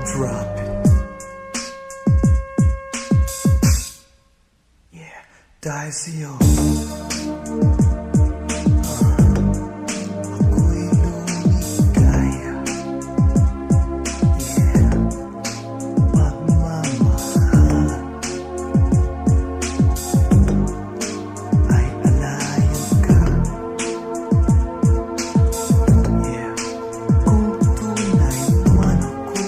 Drop it. Yeah, dahil sa'yo ako'y lumigaya. Yeah, pagmamahal ay alayan ka. Yeah, kung tunay man ako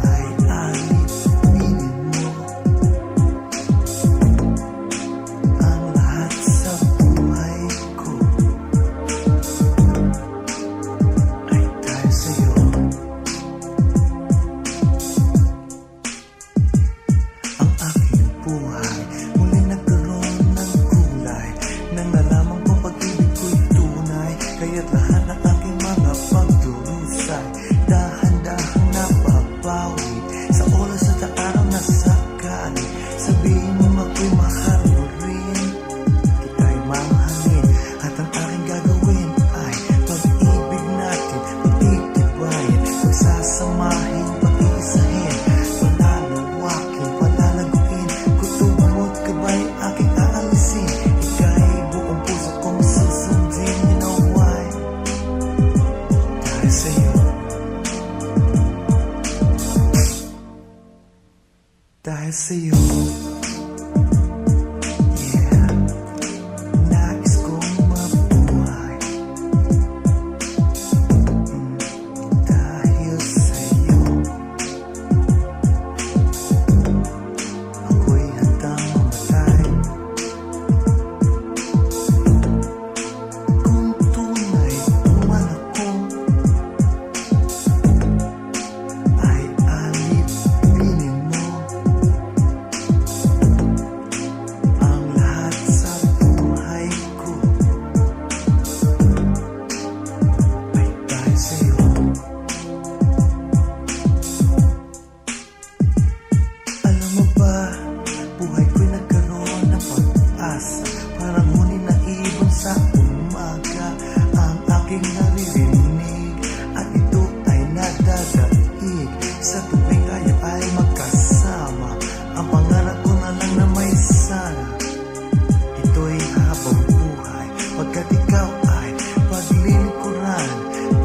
ay alipinin mo ang lahat sa buhay ko ay dahil sa'yo. Ang aking buhay muli nagkaroon ng kulay nang nalamang kong pag-ibig ko'y tunay. Kaya't lahat ng aking mga pagdurusay dahan-dahang nababawi sa oras at sa araw na sakali. Sabihin mo ako'y mahal mo rin, kita'y mamahalin, at ang aking gagawin ay pag-ibig natin patitibayin, pagsasamahin, pag-iisahin, palalawakin, palalaguin, kutob mo't kabay aking aalisin. Ika'y buong puso kong susundin. You know why? Dahil sa'yo. Dahil sa'yo. Yeah, nais kong mabuhay dahil sa'yo. Ako'y handang mamatay kung tunay man ako ay alipinin mo ang lahat sa buhay ko ay dahil sa'yo. Alam mo ba, buhay ko'y nagkaroon ng pag-asa, parang huni na ibon sa umaga ang aking naririnig, at ito ay nadadaig sa tuwing tayo ay magkasama. Ang pangarap ko na lang na may sana, ito'y habang buhay, pagkat ikaw ay paglilingkuran,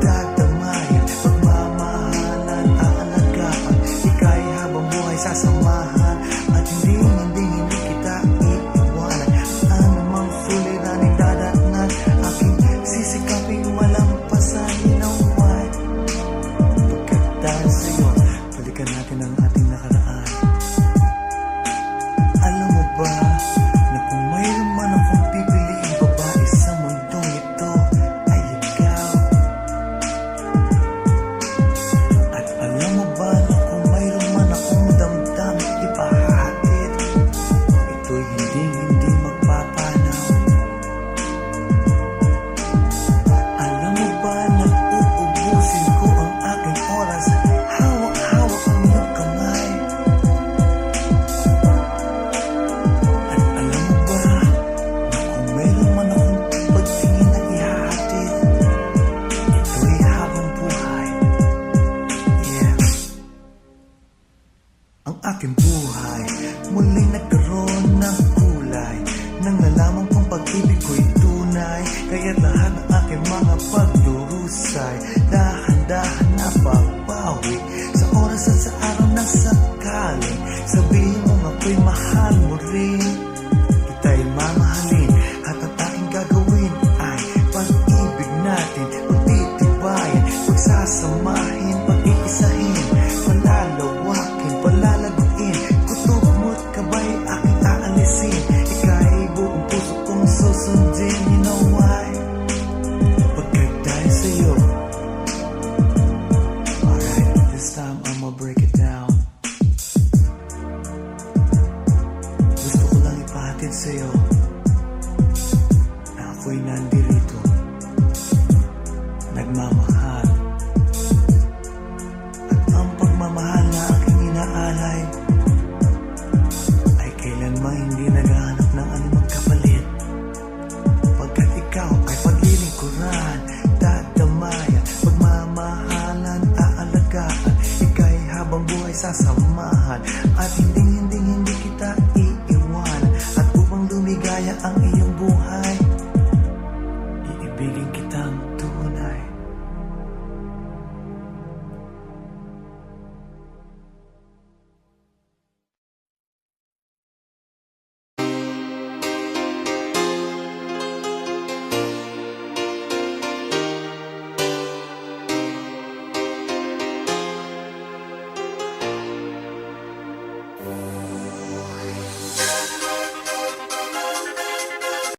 dadamayan, pagmamahalan, aalagaan. Ika'y habang buhay sasamahan, at hindi kita iiwanan. Anumang suliraning dadatnan, aking sisikaping malampasan. You know why? Pagkat dahil sa'yo, balikan natin ang ating nakaraan. Alam mo ba na kung mayroon man akong pipiliing babae sa mundong ito ay ikaw? At alam mo ba na kung mayroon man akong damdaming ipahatid, ito'y hindi magpapanaw? Alam mo ba na uubusin ko ang aking oras, hawak-hawak ang iyong kamay? At alam mo ba na kung mayroon man akong pagtingin na ihahatid, ito'y habang buhay. Yeah. Ang aking buhay muling nagkaroon ng kulay nang nalaman kong pag-ibig ko'y tunay. Kaya't lahat ng aking mga pagdurusay dahan-dahan nababawi sa oras at sa araw na sakali. Sabihin mo ako'y mahal mo rin, kita'y mamahalin, at ang aking gagawin ay pag-ibig natin patitibayin, pagsasamahin, pag-iisahin, palalawakin, palalaguin, kutob mo't kabay aking aalisin. Ika'y buong puso kong susundin. You know why? Pagkat dahil sa'yo. Alright, this time I'ma break it down. Gusto ko lang ipahatid sa'yo na ako'y nandirito, nagmamahal.